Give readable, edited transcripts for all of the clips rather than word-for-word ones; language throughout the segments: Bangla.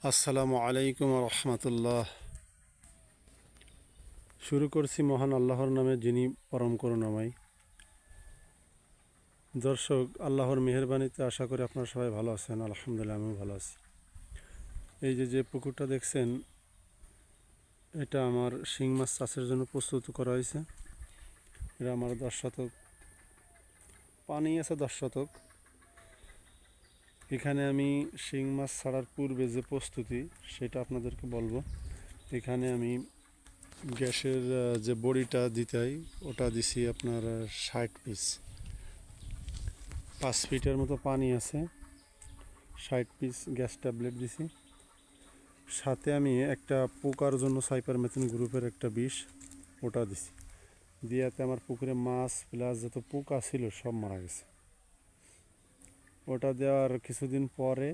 আসসালামু আলাইকুম রহমতুল্লাহ। শুরু করছি মহান আল্লাহর নামে, যিনি পরম করুণাময়। দর্শক, আল্লাহর মেহেরবানিতে আশা করি আপনারা সবাই ভালো আছেন। আলহামদুলিল্লাহ, আমিও ভালো আছি। এই যে পুকুরটা দেখছেন, এটা আমার শিং মাছ চাষের জন্য প্রস্তুত করা হয়েছে। এটা আমার 10 শতক পানি আছে, 10 শতক। এখানে আমি শিং মাছ ছাড়ার পূর্বে যে প্রস্তুতি, সেটা আপনাদেরকে বলবো। এখানে আমি গ্যাসের যে বড়িটা দিতে হয়, ওটা দিছি আপনার 60 পিস। 5 ফিটের মতো পানি আছে, 60 পিস গ্যাস ট্যাবলেট দিছি। সাথে আমি একটা পোকার জন্য সাইপারমেথিন গ্রুপের একটা বিষ, ওটা দিছি। দিয়াতে আমার পুকুরে মাছ প্লাস যত পোকা ছিল সব মারা গেছে। ওটা দেওয়ার কিছুদিন পরে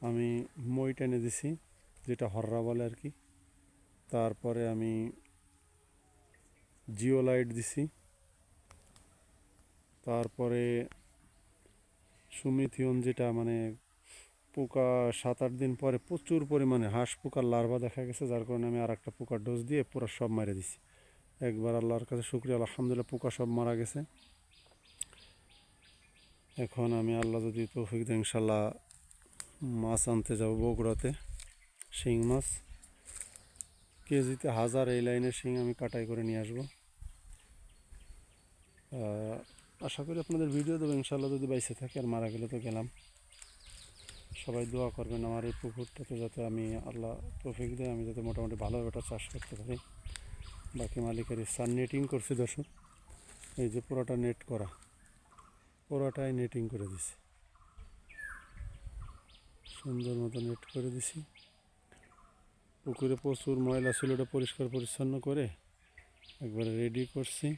আমি মই টেনে দিছি, যেটা হররা বলে আর কি। তারপরে আমি জিওলাইট দিছি। তারপরে সুমিথিয়ন, যেটা মানে পোকা 7-8 দিন পরে প্রচুর পরিমাণে হাঁস পোকার লার্ভা দেখা গেছে, যার কারণে আমি আর একটা পোকার ডোজ দিয়ে পুরো সব মেরে দিছি একবার। আল্লাহর কাছে শুকরিয়া, আলহামদুলিল্লাহ, পোকা সব মারা গেছে। এখন আমি আল্লাহ যদি তৌফিক দেয় ইনশাল্লাহ মাছ আনতে যাব বগুড়াতে। শিং মাছ কেজিতে 1000 এই লাইনের শিং আমি কাটাই করে নিয়ে আসবো। আশা করি আপনাদের ভিডিও দেবো ইনশাল্লাহ, যদি বাইসে থাকে। আর মারা গেলে তো গেলাম। সবাই দোয়া করবেন আমার এই পুকুরটাতে, যাতে আমি আল্লাহ তৌফিক দেয়, আমি যাতে মোটামুটি ভালোভাবে এটা চাষ করতে পারি। বাকি মালিকের ইচ্ছা। নেটিং করছি দর্শক, এই যে পুরোটা নেট করা, পুরোটাই নেটিং করে দিছি, সুন্দর মতো নেট করে দিছি। পুকুরে প্রচুর ময়লা ছিল, ওটা পরিষ্কার পরিচ্ছন্ন করে একবারে রেডি করছি।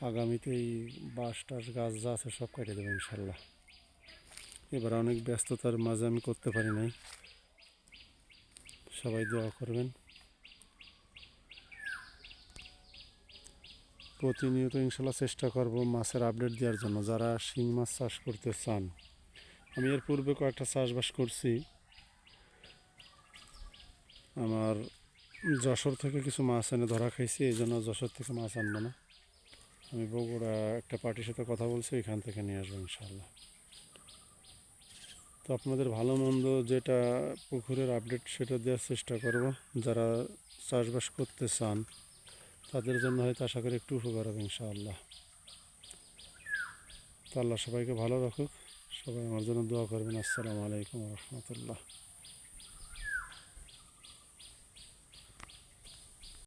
আগামীতে এই বাঁশ টাস গাছ যা আছে সব কেটে দেবো ইনশাল্লাহ। এবার অনেক ব্যস্ততার মাঝে আমি করতে পারি নাই। সবাই দোয়া করবেন। প্রতিনিয়ত ইনশাল্লাহ চেষ্টা করব মাছের আপডেট দেওয়ার জন্য, যারা শিং মাছ চাষ করতে চান। আমি এর পূর্বে কয়েকটা চাষবাস করছি। আমার যশোর থেকে কিছু মাছ এনে ধরা খাইছি, এই জন্য যশোর থেকে মাছ আনবো না। আমি বগুড়া একটা পার্টির সাথে কথা বলছি, এখান থেকে নিয়ে আসবো ইনশাল্লাহ। তো আপনাদের ভালো মন্দ যেটা পুকুরের আপডেট, সেটা দেওয়ার চেষ্টা করব। যারা চাষবাস করতে চান তাদের জন্য হয়তো আশা করি একটু উপকার হবে ইনশাআল্লাহ। তো আল্লাহ সবাইকে ভালো রাখুক। সবাই আমার জন্য দোয়া করবেন। আসসালামু আলাইকুম রহমতুল্লাহ।